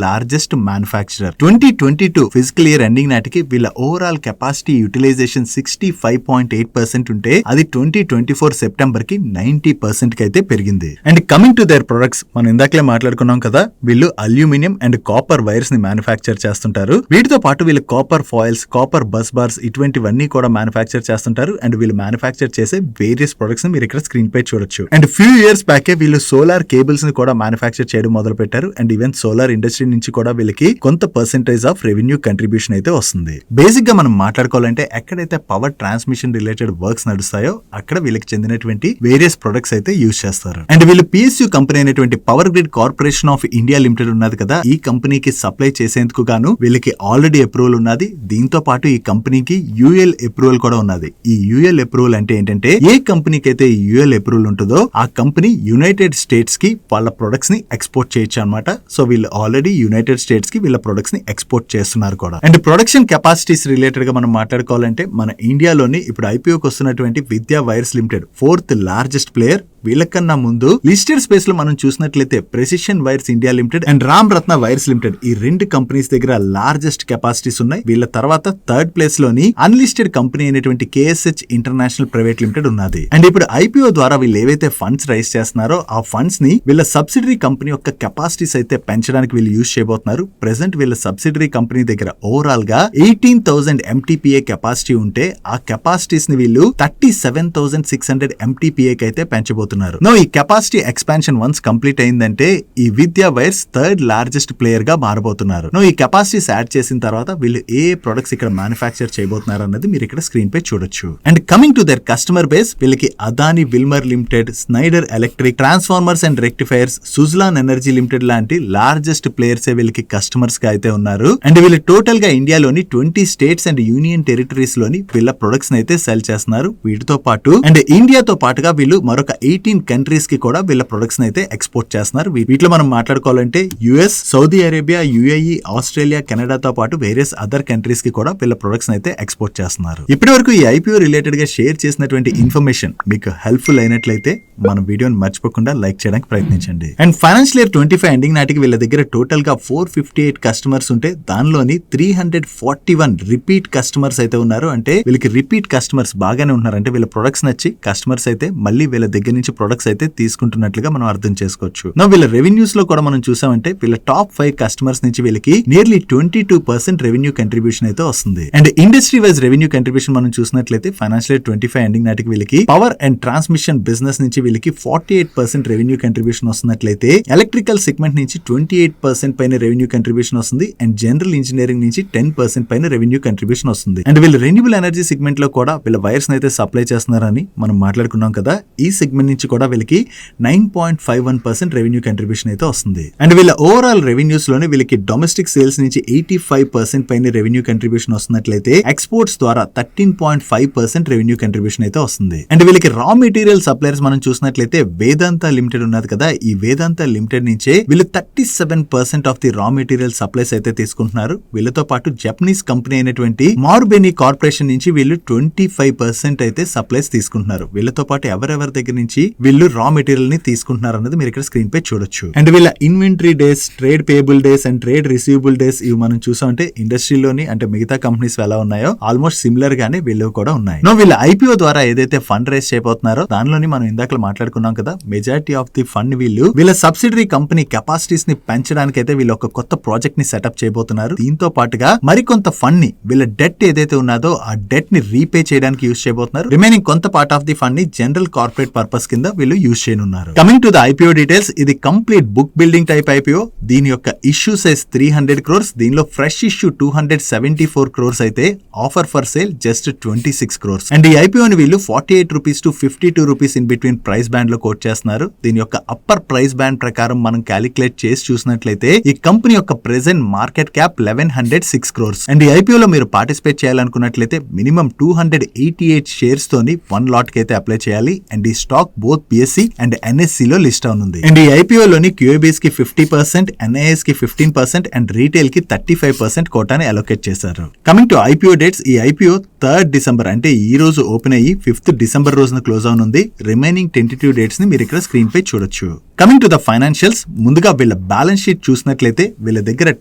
largest manufacturer. 2022 physical year ending నాటికి వీళ్ళ ఓవరాల్ కెపాసిటీ యూటిలైజేషన్ 65.8% ఉంటే అది 2024 సెప్టెంబర్ కి 90% కి అయితే పెరిగింది. And coming to their products, మనం ఇందాకలే మాట్లాడుకున్నాం కదా, వీళ్ళు అల్యూమినియం అండ్ కాపర్ వైర్స్ ని మ్యానుఫ్యాక్చర్ చేస్తుంటారు. వీటితో పాటు వీళ్ళు copper foils, copper bus bars ఇటువంటివన్నీ కూడా మ్యానుఫ్యాక్చర్ చేస్తుంటారు. అండ్ వీళ్ళు మ్యానుఫ్యాక్చర్ చేసే వేరియస్ ప్రొడక్ట్స్ ని మీరు ఇక్కడ స్క్రీన్ పై చూడొచ్చు. అండ్ ఫ్యూ ఇయర్స్ బ్యాకే వీళ్ళు సోలార్ కేబుల్స్ ని కూడా మ్యానుఫ్యాక్చర్ చేయడం మొదలు పెట్టారు. అండ్ ఈవెన్ సోలార్ ఇండస్ట్రీ నుంచి కూడా వీళ్ళకి కొంత పర్సెంటేజ్ ఆఫ్ రెవెన్యూ కంట్రిబ్యూషన్ అయితే వస్తుంది. బేసిక్ గా మనం మాట్లాడుకోవాలంటే ఎక్కడైతే పవర్ ట్రాన్స్మిషన్ రిలేటెడ్ వర్క్స్ నడుస్తాయో అక్కడ వీళ్ళకి చెందినటువంటి వేరియస్ ప్రొడక్ట్స్ అయితే యూజ్ చేస్తారు. అండ్ వీళ్ళు పిఎస్యు కంపెనీ అయినటువంటి power grid corporation of India limited ఉన్నది కదా, ఈ కంపెనీకి సప్లై చేసేందుకు గాను వీళ్ళకి ఆల్రెడీ అప్రూవల్ ఉన్నది. దీంతో పాటు ఈ కంపెనీకి యూఎల్ అప్రూవల్ కూడా ఉన్నది. ఈ యూఎల్ అప్రూవల్ అంటే ఏంటంటే ఏ కంపెనీకి అయితే యూఎల్ అప్రూవల్ ఉంటుందో ఆ కంపెనీ యునైటెడ్ స్టేట్స్ కి వాళ్ళ ప్రొడక్ట్స్ ని ఎక్స్పోర్ట్ చేయొచ్చు అనమాట. సో వీళ్ళు ఆల్రెడీ యునైటెడ్ స్టేట్స్ కి వీళ్ళ ప్రొడక్ట్స్ ని ఎక్స్పోర్ట్ చేస్తున్నారు కూడా. అండ్ ప్రొడక్షన్ కెపాసిటీస్ రిలేటెడ్ గా మనం మాట్లాడుకోవాలంటే మన ఇండియాలోని ఇప్పుడు ఐపీఓకి వస్తున్నటువంటి Vidya wires limited 4th largest player. వీళ్ళకన్నా ముందు లిస్టెడ్ స్పేస్ లో మనం చూసినట్లయితే precision wires India limited and Ram Ratna wires limited ఈ రెండు కంపెనీస్ దగ్గర లార్జెస్ట్ కెపాసిటీస్ ఉన్నాయి. వీళ్ళ తర్వాత థర్డ్ ప్లేస్ లోని అన్లిస్టెడ్ కంపెనీ అయినటువంటి కేఎస్హెచ్ ఇంటర్నేషనల్ ప్రైవేట్ లిమిటెడ్ ఉన్నది. అండ్ ఇప్పుడు ఐపీఓ ద్వారా వీళ్ళు ఏవైతే ఫండ్స్ రైజ్ చేస్తున్నారో ఆ ఫండ్స్ ని వీళ్ళ సబ్సిడరీ కంపెనీ యొక్క కెపాసిటీస్ అయితే పెంచడానికి వీళ్ళు యూజ్ చేయబోతున్నారు. ప్రెసెంట్ వీళ్ళ సబ్సిడరీ కంపెనీ దగ్గర ఓవరాల్ గా 18,000 MTPA కెపాసిటీ ఉంటే ఆ కెపాసిటీస్ ని వీళ్ళు 37,600 MTPA కి అయితే పెంచబోతున్నారు. ఈ కెపాసిటీ ఎక్స్పాన్షన్ వన్స్ కంప్లీట్ అయిందంటే ఈ విద్యా వైర్స్ థర్డ్ లార్జెస్ట్ ప్లేయర్ గా మారబోతున్నారు. ఈ కెపాసిటీస్ యాడ్ చేసిన తర్వాత వీళ్ళు ఏ ప్రొడక్ట్స్ ఇక్కడ మ్యానుఫ్యాక్చర్ చేయబోతున్నారు అన్నది మీరు ఇక్కడ స్క్రీన్ పై చూడొచ్చు. And coming to the customer base, వీళ్ళకి Adani Wilmar limited, Schneider electric, transformers and rectifiers, Suzlon energy limited లాంటి లార్జెస్ట్ ప్లేయర్స్ వీళ్ళకి కస్టమర్స్ గా అయితే ఉన్నారు. అండ్ వీళ్ళు టోటల్ గా ఇండియాలోని 20 స్టేట్స్ అండ్ యూనియన్ టెరిటరీస్ లోని వీళ్ళ ప్రొడక్ట్స్ అయితే సెల్ చేస్తున్నారు. వీటితో పాటు అండ్ ఇండియాతో పాటుగా వీళ్ళు మరొక 18 కంట్రీస్ కి కూడా వీళ్ళ ప్రొడక్ట్స్ అయితే ఎక్స్పోర్ట్ చేస్తున్నారు. వీటిలో మనం మాట్లాడుకోవాలంటే US, Saudi Arabia, UAE, Australia, కెనడాతో పాటు వేరియస్ అదర్ కంట్రీస్ కి కూడా వీళ్ళ ప్రొడక్ట్స్ అయితే ఎక్స్పోర్ట్ చేస్తున్నారు. ఇప్పటి వరకు ఈ ఐపీఓ రిలేటెడ్ గా షేర్ చేసినటువంటి ఇన్ఫర్మేషన్ మీకు హెల్ప్ఫుల్ అయినట్లయితే మన వీడియోని మర్చిపోకుండా లైక్ చేయడానికి ప్రయత్నించండి. అండ్ ఫైనాన్షియల్ ఇయర్ 25 ఎండింగ్ నాటికి వీళ్ళ దగ్గర టోటల్ గా 458 కస్టమర్స్ ఉంటే దానిలోని 341 రిపీట్ కస్టమర్స్ అయితే ఉన్నారు. అంటే వీళ్ళకి రిపీట్ కస్టమర్స్ బాగానే ఉన్నారు. అంటే వీళ్ళ ప్రొడక్ట్స్ నచ్చి కస్టమర్స్ అయితే మళ్ళీ వీళ్ళ దగ్గర నుంచి ప్రొడక్ట్స్ అయితే తీసుకుంటున్నట్లుగా మనం అర్థం చేసుకోవచ్చు. వీళ్ళ రెవెన్యూస్ లో కూడా మనం చూసామంటే వీళ్ళ టాప్ 5 కస్టమర్స్ నుంచి వీళ్ళకి నియర్లీ 22% రెవెన్యూ కంట్రిబ్యూషన్ అయితే వస్తుంది. And industry wise revenue contribution మనం చూసినట్లయితే ఫైనాన్షియల్ ఇయర్ 25 ఎండింగ్ నాటికి వీళ్ళకి పవర్ అండ్ ట్రాన్స్మిషన్ బిజినెస్ నుంచి వీళ్ళకి 48% రెవెన్యూ కంట్రిబ్యూషన్ వస్తున్నట్లయితే ఎలక్ట్రికల్ సెగ్మెంట్ నుంచి 28% పైన రెవెన్యూ కంట్రిబ్యూషన్ వస్తుంది. అండ్ జనరల్ ఇంజనీరింగ్ నుంచి 10% పైన రెవెన్యూ కంట్రిబ్యూషన్ వస్తుంది. అండ్ వీళ్ళు రెన్యూబుల్ ఎనర్జీ సెగ్మెంట్ లో కూడా వీళ్ళ వైర్స్ అయితే సప్లై చేస్తున్నారని మనం మాట్లాడుకున్నాం కదా. ఈ సెగ్మెంట్ నుంచి కూడా వీళ్ళకి 9.51% రెవెన్యూ కంట్రిబ్యూషన్ అయితే వస్తుంది. అండ్ వీళ్ళ ఓవరాల్ రెవెన్యూస్ లోనే వీళ్ళకి డొమెస్టిక్ సేల్స్ నుంచి 85% పైన రెవెన్యూ కంట్రిబ్యూషన్ వస్తున్నట్లయితే ఎక్స్పోర్ట్స్ ద్వారా 13.5% రెవెన్యూ కంట్రిబ్యూషన్ అయితే వస్తుంది. అండ్ వీళ్ళకి రా మెటీరియల్ సప్లైర్స్ మనం చూసినట్లయితే వేదాంత లిమిటెడ్ ఉన్నది కదా, ఈ వేదాంత లిమిటెడ్ నుంచే వీళ్ళు 37% of the raw material supplies అయితే తీసుకుంటున్నారు. వీళ్ళతో పాటు జపనీస్ కంపెనీ అయినటువంటి మార్బెనీ కార్పొరేషన్ నుంచి వీళ్ళు 25% అయితే సప్లైస్ తీసుకుంటున్నారు. వీళ్ళతో పాటు ఎవరెవరి దగ్గర నుంచి వీళ్ళు రా మెటీరియల్ ని తీసుకుంటున్నారు అన్నది మీరు ఇక్కడ స్క్రీన్ పై చూడొచ్చు. అండ్ వీళ్ళ inventory days, trade payable days and trade receivable days ఇవి మనం చూసామంటే ఇండస్ట్రీలోని అంటే మిగతా కంపెనీస్ ఎలా ఉన్నాయో ఆల్మోస్ట్ సిమిలర్ గానే వీళ్ళు కూడా ఉన్నాయి. వీళ్ళ ఐపీఓ ద్వారా ఏదైతే ఫండ్ రేస్ చేయబోతున్నారో దానిలోని మనం ఇందాక మాట్లాడుకున్నాం కదా, మెజారిటీ ఆఫ్ ది ఫండ్ వీళ్ళ సబ్సిడరీ కంపెనీ కెపాసిటీస్ ని పెంచడానికి అయితే వీళ్ళు ఒక కొత్త ప్రాజెక్ట్ ని సెటప్ చేయబోతున్నారు. దీంతో పాటుగా మరికొంత ఫండ్ ని వీళ్ళ డెట్ ఏదైతే ఉన్నదో ఆ డెట్ ని రీపే చేయడానికి యూజ్ చేయబోతున్నారు. రిమైనింగ్ కొంత పార్ట్ ఆఫ్ ది ఫండ్ ని జనరల్ కార్పొరేట్ పర్పస్ కింద వీళ్ళు యూజ్ చేయనున్నారు. Coming to the IPO details, ఇది complete book building type IPO. దీని యొక్క ఇష్యూ సైజ్ 300 crores. దీనిలో ఫ్రెష్ ఇష్యూ 274 crores అయితే offer for sale just 26 crores. And ఈ ఐపీఓ ని వీళ్ళు 48 rupees to 52 rupees in between price band లో కోట్ చేస్తున్నారు. దీని యొక్క అప్పర్ ప్రైస్ బ్యాండ్ ప్రకారం మనం క్యాలిక్యులేట్ చేసి చూసినట్లయితే ఈ కంపెనీ యొక్క present market cap 1106 crores. And ఈ ఐపీఓ లో మీరు పార్టిసిపేట్ చేయాలనుకున్నట్లయితే మినిమం 288 షేర్స్ తోని 1 lot కి అయితే అప్లై చేయాలి. అండ్ ఈ stock both BSE and NSE లో లిస్ట్ అవునుంది. అండ్ ఈ ఐపీఓ లోని క్యూఐబీస్ కి 50%, ఎన్ఐఎస్ కి 15% అండ్ రీటైల్ కి 35% కోటాని అలొకేట్ చేశారు. కమింగ్ టు ఐపీఓ డేట్స్, ఈ ఐపీఓ 3rd December అంటే ఈ రోజు ఓపెన్ అయ్యి 5th December రోజున క్లోజ్ అవునుంది. రిమైనింగ్ టెంటేటివ్ డేట్స్ ని మీరు ఇక్కడ స్క్రీన్ పై చూడొచ్చు. కమింగ్ టు ద ఫైనాన్షియల్స్, ముందుగా వీళ్ళ బ్యాలెన్స్ షీట్ చూసినట్లయితే వీళ్ళ దగ్గర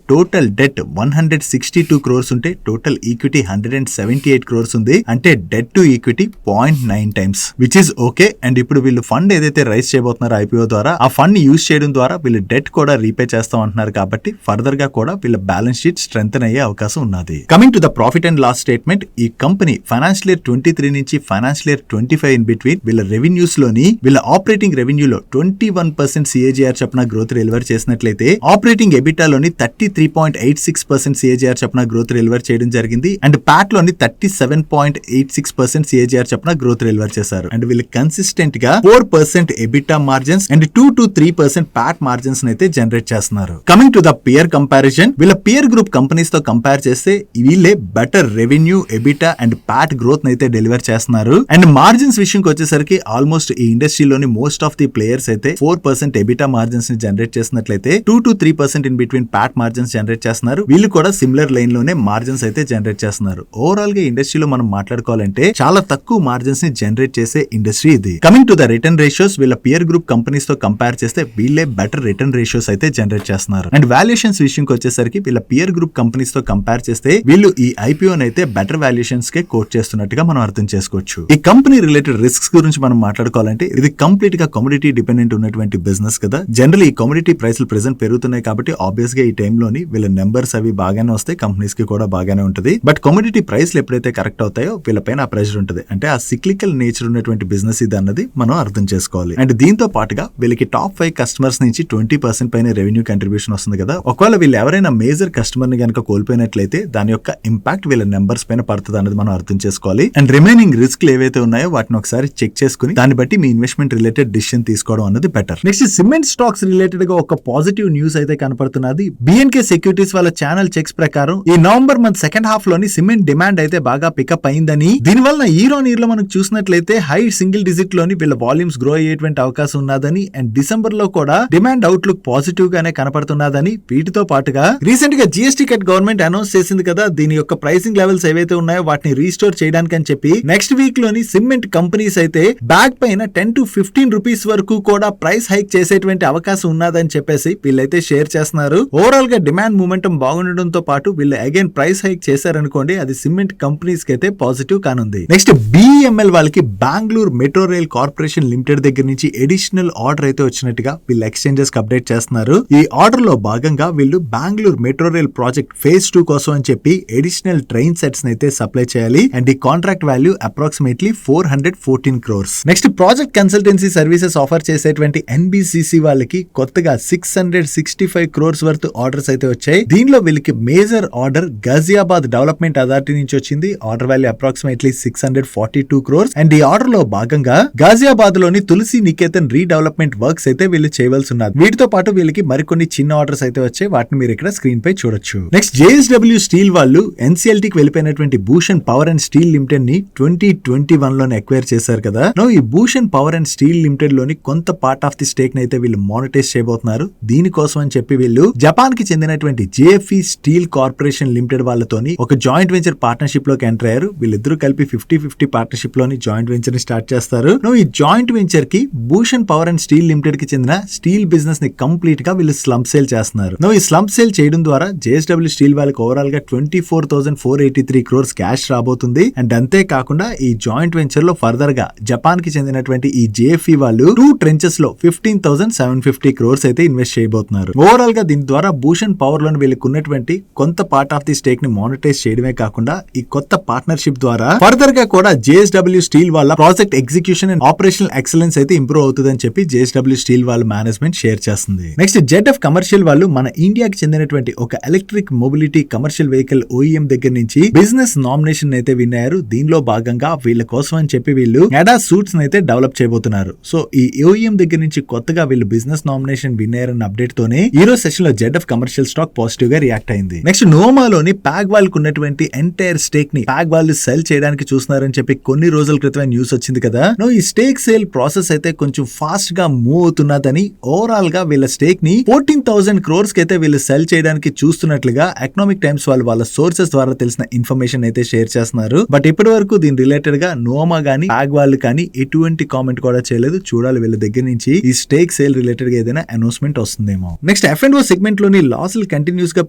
టోటల్ డెట్ 162 crores ఉంటే టోటల్ ఈక్విటీ 178 crores ఉంది. అంటే debt to equity 0.9 times which is okay. And ఇప్పుడు వీళ్ళు ఫండ్ ఏదైతే రైజ్ చేయబోతున్నారో ఐపీఓ ద్వారా ఆ ఫండ్ ని యూజ్ చేయడం ద్వారా వీళ్ళు డెట్ కూడా రీపే చేస్తాం అంటున్నారు. కాబట్టి ఫర్దర్ గా కూడా వీళ్ళ బ్యాలెన్స్ షీట్ స్ట్రెంథెన్ అయ్యే అవకాశం ఉన్నది. Coming to the profit and loss statement, ఈ కంపెనీ ఫైనాన్షియల్ ఇయర్ 23 నుంచి ఫైనాన్షియల్ ఇయర్ 25 ఇన్ బిట్వీన్ వీళ్ళ రెవెన్యూస్ లోని వీళ్ళ ఆపరేటింగ్ రెవెన్యూలో 21% సిఏజీఆర్ చొప్పున గ్రోత్ డెలివర్ చేసినట్లయితే ఆపరేటింగ్ ఎబిటా లోని 33.86% సిఏజీఆర్ చొప్పున గ్రోత్ డెలివర్ చేయడం జరిగింది. అండ్ ప్యాట్ లోని 37.86% సిఏజీఆర్ చొప్పున గ్రోత్ డెలివర్ చేశారు. అండ్ వీళ్ళు కన్సిస్టెంట్ గా 4% EBITDA margins and 2 to 3% PAT margins అయితే జనరేట్ చేస్తున్నారు. Coming to the peer comparison, వీళ్ళ పియర్ గ్రూప్ కంపెనీస్ తో కంపేర్ చేస్తే వీళ్ళే better revenue, EBITDA and PAT growth అయితే డెలివర్ చేస్తున్నారు. అండ్ మార్జిన్స్ విషయంకి వచ్చేసరికి ఆల్మోస్ట్ ఈ ఇండస్ట్రీలోని మోస్ట్ ఆఫ్ ది ప్లేయర్స్ అయితే 4% ఎబిటా మార్జిన్స్ ని జనరేట్ చేసినట్లయితే 2 to 3% in between Pat margins generate చేస్తున్నారు. వీళ్ళు కూడా సిమిలర్ లైన్ లోనే మార్జిన్స్ అయితే జనరేట్ చేస్తున్నారు. ఓవరాల్ గా ఇండస్ట్రీలో మనం మాట్లాడుకోవాలంటే చాలా తక్కువ మార్జిన్స్ ని జనరేట్ చేసే ఇండస్ట్రీ ఇది. Coming to the return ratios, వీళ్ళ పియర్ గ్రూప్ కంపెనీస్ తో కంపేర్ చేస్తే వీళ్ళే బెటర్ రిటర్న్ రేషియోస్ అయితే జనరేట్ చేస్తున్నారు. అండ్ వాల్యుయేషన్స్ విషయంకి వచ్చేసరికి వీళ్ళ పియర్ గ్రూప్ కంపెనీస్ తో కంపేర్ చేస్తే వీళ్ళు ఈ ఐపీఓ అయితే బెటర్ వాల్యుయేషన్స్ కే కోట్ చేస్తున్నట్టుగా మనం అర్థం చేసుకోవచ్చు. ఈ కంపెనీ రిలేటెడ్ రిస్క్స్ గురించి మనం మాట్లాడుకోవాలంటే ఇది కంప్లీట్ గా కమోడిటీ డిపెండెంట్ ఉన్నటువంటి బిజినెస్ కదా. జనరల్ ఈ కమోడిటీ ప్రైస్లు ప్రెసెంట్ పెరుగుతున్నాయి కాబట్టి ఆబ్వియస్ గా ఈ టైంలోని వీళ్ళ నెంబర్స్ అవి బాగానే వస్తాయి, కంపెనీస్ కి కూడా బాగానే ఉంటుంది. బట్ కమోడిటీ ప్రైస్లు ఎప్పుడైతే కరెక్ట్ అవుతాయో వీళ్ళపైన ఆ ప్రెషర్ ఉంటుంది. అంటే ఆ సిక్లికల్ నేచర్ ఉన్నటువంటి బిజినెస్ ఇది అన్నది మనం అర్థం చేసుకోవాలి. అండ్ దీంతో పాటుగా వీళ్ళకి టాప్ 5 కస్టమర్స్ నుంచి 20% పైన రెవెన్యూ కంట్రిబ్యూషన్ వస్తుంది కదా. ఒకవేళ వీళ్ళు ఎవరైనా మేజర్ కస్టమర్ ని కనుక కోల్పోయినట్లయితే దాని యొక్క ఇంపాక్ట్ వీళ్ళ నెంబర్స్ పైన పడుతుంది అనేది మనం అర్థం చేసుకోవాలి. అండ్ రిమైనింగ్ రిస్క్లు ఏవైతే ఉన్నాయో వాటిని ఒకసారి చెక్ చేసుకుని దాన్ని బట్టి మీ ఇన్వెస్ట్మెంట్ రిలేటెడ్ డిసిషన్ తీసుకోవడం అనేది better. Next cement stocks related గా ఒక పాజిటివ్ న్యూస్ అయితే కనపడుతున్నది. బిఎన్కే సెక్యూరిటీస్ వాళ్ళ ఛానల్ చెక్స్ ప్రకారం ఈ నవంబర్ మంత్ సెకండ్ హాఫ్ లోని సిమెంట్ డిమాండ్ అయితే బాగా పికప్ అయిందని, దీనివల్ల ఇయర్ ఆన్ ఇయర్ లో మనం చూసినట్లయితే హై సింగిల్ డిజిట్ లోని వీళ్ళ వాల్యూమ్స్ గ్రో అయ్యేటువంటి అవకాశం ఉన్నదని అండ్ డిసెంబర్ లో కూడా డిమాండ్ అవుట్లుక్ పాజిటివ్ గానే కనపడుతున్నదని, వీటితో పాటుగా రీసెంట్ గా జిఎస్టీ కట్ గవర్నమెంట్ అనౌన్స్ చేసింది కదా, దీని యొక్క ప్రైసింగ్ లెవెల్స్ ఏవైతే ఉన్నాయో వాటిని రీస్టోర్ చేయడానికి అని చెప్పి నెక్స్ట్ వీక్ లోని సిమెంట్ కంపెనీస్ అయితే బ్యాగ్ పైన 10 to 15 రూపీస్ వరకు కూడా ప్రైస్ హైక్ చేసేటువంటి అవకాశం ఉన్నదని చెప్పేసి వీళ్ళైతే షేర్ చేస్తున్నారు. ఓవరాల్ గా డిమాండ్ మూమెంటం బాగుండడంతో పాటు వీళ్ళు అగైన్ ప్రైస్ హైక్ చేశారనుకోండి, అది సిమెంట్ కంపెనీస్ కి అయితే పాజిటివ్ కానుంది. నెక్స్ట్ బిఎంఎల్ వాళ్ళకి Bengaluru metro rail corporation limited దగ్గర నుంచి ఎడిషనల్ ఆర్డర్ అయితే వచ్చినట్టుగా వీళ్ళు ఎక్స్చేంజెస్ కి అప్డేట్ చేస్తున్నారు. ఈ ఆర్డర్ లో భాగంగా వీళ్ళు Bengaluru metro rail project phase 2 కోసం అని చెప్పి ఎడిషనల్ ట్రైన్ సెట్స్ అయితే సప్లై చేయాలి. అండ్ ఈ contract value approximately 414 crores. Next project consultancy services offer చేసేటువంటి ఎన్బిసిసి వాళ్ళకి కొత్తగా 665 crores వర్త్ ఆర్డర్స్ అయితే వచ్చాయి. దీనిలో వీళ్ళకి major order Ghaziabad development authority నుంచి వచ్చింది. Order value approximately 642 crores. And ఈ ఆర్డర్ లో భాగంగా గాజియాబాద్ లోని తులసి నికేతన్ రీడెవలప్మెంట్ వర్క్స్ అయితే వీళ్ళు చేయవలసి ఉన్నది. వీటితో పాటు వీళ్ళకి మరికొన్ని చిన్న ఆర్డర్స్ అయితే వచ్చాయి. వాటిని మీరు ఇక్కడ స్క్రీన్ పై చూడొచ్చు. నెక్స్ట్ జేఎస్డబ్ల్యూ స్టీల్ వాళ్ళు ఎన్సీఎల్టీ కి వెళ్ళిపోయినటువంటి Bhushan power and steel limited ని 2021 లోనే అక్వైర్ చేశారు కదా. ఈ Bhushan power and steel limited లోని కొంత part of the stake stake ని అయితే వీళ్ళు మానిటైజ్ చేయబోతున్నారు. దీనికోసం అని చెప్పి వీళ్ళు జపాన్ కి చెందినటువంటి జేఎఫ్ఈ స్టీల్ కార్పొరేషన్ లిమిటెడ్ వాళ్ళతోని ఒక జాయింట్ వెంచర్ పార్ట్నర్షిప్ లోకి ఎంటర్ అయ్యారు. వీళ్ళిద్దరూ కలిపి 50-50 పార్ట్నర్షిప్ లోని జాయింట్ వెంచర్ ని స్టార్ట్ చేస్తారు. ఈ జాయింట్ వెంచర్ కి Bhushan power and steel limited కి చెందిన స్టీల్ బిజినెస్ ని కంప్లీట్ గా వీళ్ళు స్లంప్ సేల్ చేస్తున్నారు. ఈ స్లంప్ సేల్ చేయడం ద్వారా జేఎస్డబ్ల్యూ స్టీల్ వాళ్ళకి ఓవరాల్ గా 24,483 crores క్యాష్ రాబోతుంది. అండ్ అంతే కాకుండా ఈ జాయింట్ వెంచర్ లో ఫర్దర్ గా జపాన్ కి చెందినటువంటి ఈ జేఎఫ్ఈ వాళ్ళు 2 ట్రెంచెస్ లో 15,750 crores అయితే ఇన్వెస్ట్ చేయబోతున్నారు. ఓవరాల్ గా దీని ద్వారా భూషణ్ పవర్ లోని వీళ్ళకి ఉన్నటువంటి కొంత పార్ట్ ఆఫ్ ది స్టేక్ ని మానిటైజ్ చేయడమే కాకుండా ఈ కొత్త పార్ట్నర్షిప్ ద్వారా ఫర్దర్ గా కూడా జేఎస్డబ్ల్యూ స్టీల్ వాళ్ళ project execution and operational excellence అయితే ఇంప్రూవ్ అవుతుందని చెప్పి జేఎస్డబ్ల్యూ స్టీల్ వాళ్ళ మేనేజ్మెంట్ షేర్ చేస్తుంది. నెక్స్ట్ జెడ్ఎఫ్ కమర్షియల్ వాళ్ళు మన ఇండియాకి చెందినటువంటి ఒక electric mobility commercial vehicle OEM దగ్గర నుంచి బిజినెస్ నామినేషన్ అయితే విన్నారు. దీనిలో భాగంగా వీళ్ళ కోసం అని చెప్పి వీళ్ళు ఎడా సూట్స్ అయితే డెవలప్ చేయబోతున్నారు. సో ఈ ఓఈఎం దగ్గర నుంచి కొత్తగా వీళ్ళు బిజినెస్ నామినేషన్ విన్నారన్న అప్డేట్ తోనే ఈ రోజు సెషన్ లో జెడ్ఎఫ్ కమర్షియల్ స్టాక్ పాజిటివ్ గా రియాక్ట్ అయింది. నెక్స్ట్ నోమాలోని ప్యాగ్ వాల్ కు ఉన్నటువంటి ఎంటైర్ స్టేక్ ని ప్యాగ్ వాళ్ళు సెల్ చేయడానికి చూస్తున్నారని చెప్పి కొన్ని రోజుల క్రితమే న్యూస్ వచ్చింది కదా. ఈ స్టేక్ సేల్ ప్రాసెస్ అయితే కొంచెం ఫాస్ట్ గా మూవ్ అవుతున్నదని ఓవరాల్ గా వీళ్ళ స్టేక్ ని 14,000 crores కి అయితే వీళ్ళు సెల్ చేయడానికి చూస్తున్నట్లుగా ఎకనామిక్ టైమ్స్ వాళ్ళు వాళ్ళ సోర్సెస్ ద్వారా తెలిసిన ఇన్ఫర్మేషన్ అయితే షేర్ చేస్తున్నారు. బట్ ఇప్పటి వరకు దీని రిలేటెడ్ గా నోమా గానీ ప్యాగ్ వాళ్ళు కానీ ఎటువంటి కామెంట్ కూడా చేయలేదు. చూడాలి వీళ్ళ దగ్గర నుంచి ఈ స్టేక్ సేల్ రిలేటెడ్ గా ఏదైనా అనౌన్స్మెంట్ వస్తుందేమో. నెక్స్ట్ F&O సెగ్మెంట్ లోని లాసులు కంటిన్యూస్ గా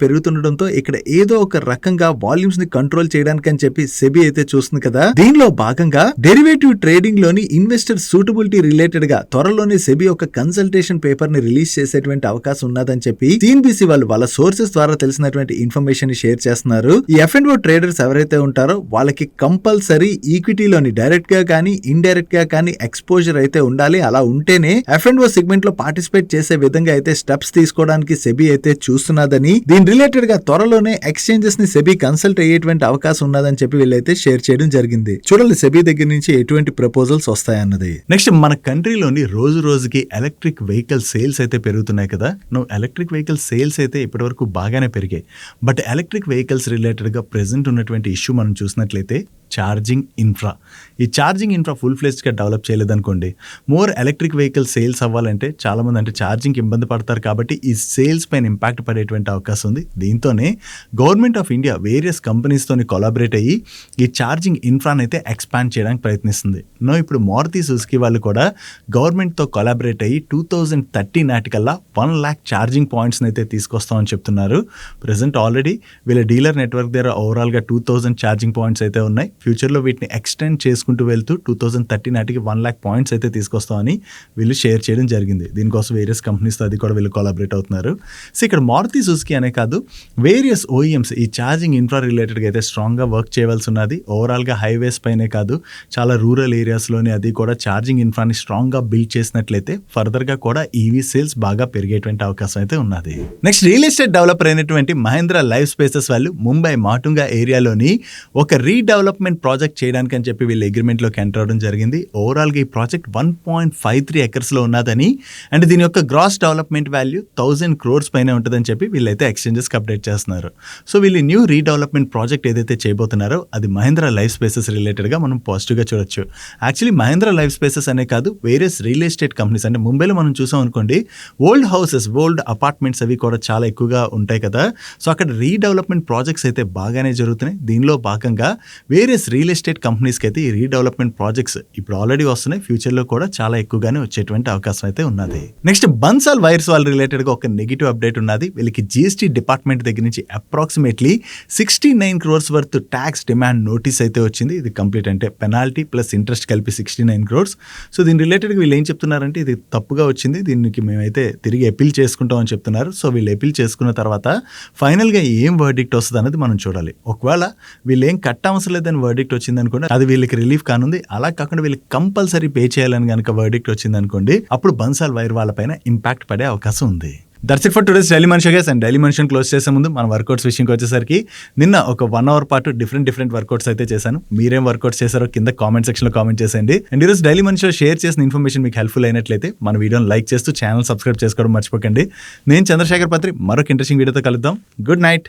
పెరుగుతుండటంతో ఇక్కడ ఏదో ఒక రకంగా వాల్యూమ్స్ ని కంట్రోల్ చేయడానికి అని చెప్పి సెబీ అయితే చూస్తుంది కదా. దీనిలో భాగంగా డెరివేటివ్ ట్రేడింగ్ లోని ఇన్వెస్టర్ సూటబిలిటీ రిలేటెడ్ గా త్వరలోనే సెబీ ఒక కన్సల్టేషన్ పేపర్ ని రిలీజ్ చేసేటువంటి అవకాశం ఉన్నదని చెప్పి CNBC వాళ్ళు వాళ్ళ సోర్సెస్ ద్వారా తెలిసినటువంటి ఇన్ఫర్మేషన్ ని షేర్ చేస్తున్నారు. ఈ F&O ట్రేడర్స్ ఎవరైతే ఉంటారో వాళ్ళకి కంపల్సరీ ఈక్విటీలోని డైరెక్ట్ గా కానీ ఇండైరెక్ట్ గా కానీ ఎక్స్పోజర్ అయితే ఉండాలి. అలా ఉంటేనే F&O సెగ్మెంట్ లో పార్టిసిపేట్ చేసే విధంగా అయితే స్టెప్స్ తీసుకోవడానికి సెబీ అయితే చూస్తున్నదని, దీని రిలేటెడ్ గా త్వరలోనే ఎక్స్చేంజెస్ ని సెబీ కన్సల్ట్ అయ్యేటువంటి అవకాశం ఉన్నదని చెప్పి వీళ్ళైతే షేర్ చేయడం జరిగింది. చూడాలి సెబీ దగ్గర నుంచి ఎటువంటి ప్రపోజల్స్ వస్తాయన్నది. నెక్స్ట్ మన కంట్రీలోని రోజు రోజుకి ఎలక్ట్రిక్ వెహికల్ సేల్స్ అయితే పెరుగుతున్నాయి కదా. ఎలక్ట్రిక్ వెహికల్ సేల్స్ అయితే ఇప్పటి వరకు బాగానే పెరిగాయి. బట్ ఎలక్ట్రిక్ వెహికల్స్ రిలేటెడ్ గా ప్రెసెంట్ ఉన్నటువంటి ఇష్యూ మనం చూసినట్లయితే ఛార్జింగ్ ఇన్ఫ్రా. ఈ ఛార్జింగ్ ఇన్ఫ్రా ఫుల్ ఫ్లెజ్డ్ గా డెవలప్ చేయలేదనుకోండి, మోర్ ఎలక్ట్రిక్ వెహికల్ సేల్స్ అవ్వాలంటే చాలా మంది అంటే ఛార్జింగ్ ఇబ్బంది పడతారు. కాబట్టి ఈ సేల్స్ పైన ఇంపాక్ట్ పడేటువంటి అవకాశం ఉంది. దీంతోనే government of India various companies తోని కొలాబరేట్ అయ్యి ఈ ఛార్జింగ్ ఇన్ఫ్రాని అయితే ఎక్స్పాండ్ చేయడానికి ప్రయత్నిస్తుంది. ఇప్పుడు మారుతి సుజుకి వాళ్ళు కూడా గవర్నమెంట్ తో కొలాబరేట్ అయ్యి 2030 నాటికల్లా 1 lakh ఛార్జింగ్ పాయింట్స్ అయితే తీసుకొస్తామని చెప్తున్నారు. ప్రెసెంట్ ఆల్రెడీ వీళ్ళ డీలర్ నెట్వర్క్ దగ్గర ఓవరాల్ గా 2000 ఛార్జింగ్ పాయింట్స్ అయితే ఉన్నాయి. ఫ్యూచర్లో వీటిని ఎక్స్టెండ్ చేసుకుంటూ వెళ్తూ 2030 నాటికి 1 lakh పాయింట్స్ అయితే తీసుకొస్తామని వీళ్ళు షేర్ చేయడం జరిగింది. దీనికోసం వేరియస్ కంపెనీస్తో అది కూడా వీళ్ళు కొలాబరేట్ అవుతున్నారు. సో ఇక్కడ మారుతి సుజుకి అనే కాదు, వేరియస్ ఓఈఎంస్ ఈ ఛార్జింగ్ ఇన్ఫ్రా రిలేటెడ్గా అయితే స్ట్రాంగ్గా వర్క్ చేయవలసి ఉన్నది. ఓవరాల్గా హైవేస్ పైనే కాదు, చాలా రూరల్ ఏరియాస్లోని అది కూడా ఛార్జింగ్ ఇన్ఫ్రాని స్ట్రాంగ్గా బిల్డ్ చేసినట్లయితే ఫర్దర్గా కూడా ఈవీ సేల్స్ బాగా పెరిగేటువంటి అవకాశం అయితే ఉన్నది. నెక్స్ట్ రియల్ ఎస్టేట్ డెవలపర్ అయినటువంటి మహేంద్ర లైఫ్ స్పేసెస్ వాళ్ళు ముంబై మాటుంగా ఏరియాలోని ఒక రీడెవలప్మెంట్ ప్రాజెక్ట్ చేయడానికి అని చెప్పి వీళ్ళు అగ్రిమెంట్ లోకి ఎంటర్ అవడం జరిగింది. ఓవరాల్ గా ఈ ప్రాజెక్ట్ 1.53 acres లో ఉన్నదని, అండ్ దీని యొక్క గ్రాస్ డెవలప్మెంట్ వాల్యూ 1000 crores పైన ఉంటుందని చెప్పి వీళ్ళైతే ఎక్స్చేంజెస్ కి అప్డేట్ చేస్తున్నారు. సో వీళ్ళు న్యూ రీడెవలప్మెంట్ ప్రాజెక్ట్ ఏదైతే చేయబోతున్నారో అది మహేంద్ర లైఫ్ స్పేసెస్ రిలేటెడ్ గా మనం పాజిటివ్ గా చూడొచ్చు. యాక్చువల్లీ మహేంద్ర లైఫ్ స్పేసెస్ అనే కాదు, వేరియస్ రియల్ ఎస్టేట్ కంపెనీస్ అంటే ముంబైలో మనం చూసాం అనుకోండి, ఓల్డ్ హౌసెస్, ఓల్డ్ అపార్ట్మెంట్స్ అవి కూడా చాలా ఎక్కువగా ఉంటాయి కదా. సో అక్కడ రీడెవలప్మెంట్ ప్రాజెక్ట్స్ అయితే బాగానే జరుగుతున్నాయి. దీనిలో భాగంగా వేరియస్ రియల్ ఎస్టేట్ కంపెనీస్కి అయితే ఈ రీడెవలప్మెంట్ ప్రాజెక్ట్స్ ఇప్పుడు ఆల్రెడీ వస్తున్నాయి. ఫ్యూచర్లో కూడా చాలా ఎక్కువగానే వచ్చేటువంటి అవకాశం అయితే ఉన్నది. నెక్స్ట్ బన్సాల్ వైర్స్ వాళ్ళ రిలేటెడ్గా ఒక నెగిటివ్ అప్డేట్ ఉన్నది. వీళ్ళకి జీఎస్టీ డిపార్ట్మెంట్ దగ్గర నుంచి approximately 69 crores worth tax demand notice అయితే వచ్చింది. ఇది కంప్లీట్ అంటే పెనాల్టీ ప్లస్ ఇంట్రెస్ట్ కలిపి 69 crores. సో దీని రిలేటెడ్గా వీళ్ళు ఏం చెప్తున్నారంటే ఇది తప్పుగా వచ్చింది, దీనికి మేమైతే తిరిగి అపీల్ చేసుకుంటాం అని చెప్తున్నారు. సో వీళ్ళు అపీల్ చేసుకున్న తర్వాత ఫైనల్గా ఏం వర్డిక్ట్ వస్తుంది అనేది మనం చూడాలి. ఒకవేళ వీళ్ళు ఏం కట్ట అవసరం లేదని వర్డిక్ట్ వచ్చింది అనుకోండి, అది వీళ్ళకి రిలీఫ్ కానుంది. అలా కాకుండా వీళ్ళకి కంపల్సరీ పే చేయాలని కనుక వర్డిక్ట్ వచ్చింది అనుకోండి, అప్పుడు బన్సాల్ వైర్ వాళ్ళపైన ఇంపాక్ట్ పడే అవకాశం ఉంది. That's it for today's daily మనిషి గైస్. అండ్ డైలీ మనిషిని క్లోజ్ చేసే ముందు మన వర్కౌట్స్ విషయంకి వచ్చేసరికి నిన్న ఒక 1 hour పాటు డిఫరెంట్ వర్కౌట్స్ అయితే చేశాను. మీరేం వర్కౌట్స్ చేశారో కింద కామెంట్ సెక్షన్లో కామెంట్ చేసేయండి. అండ్ ఈరోజు డైలీ మనిషిలో షేర్ చేసిన ఇన్ఫర్మేషన్ మీకు హెల్ప్ఫుల్ అయినట్లయితే మన వీడియోని లైక్ చేస్తూ ఛానల్ సబ్స్క్రైబ్ చేసుకోవడం మర్చిపోకండి. నేను చంద్రశేఖర్ పత్రి మరొక ఇంట్రెస్టింగ్ వీడియోతో కలుద్దాం. Good night.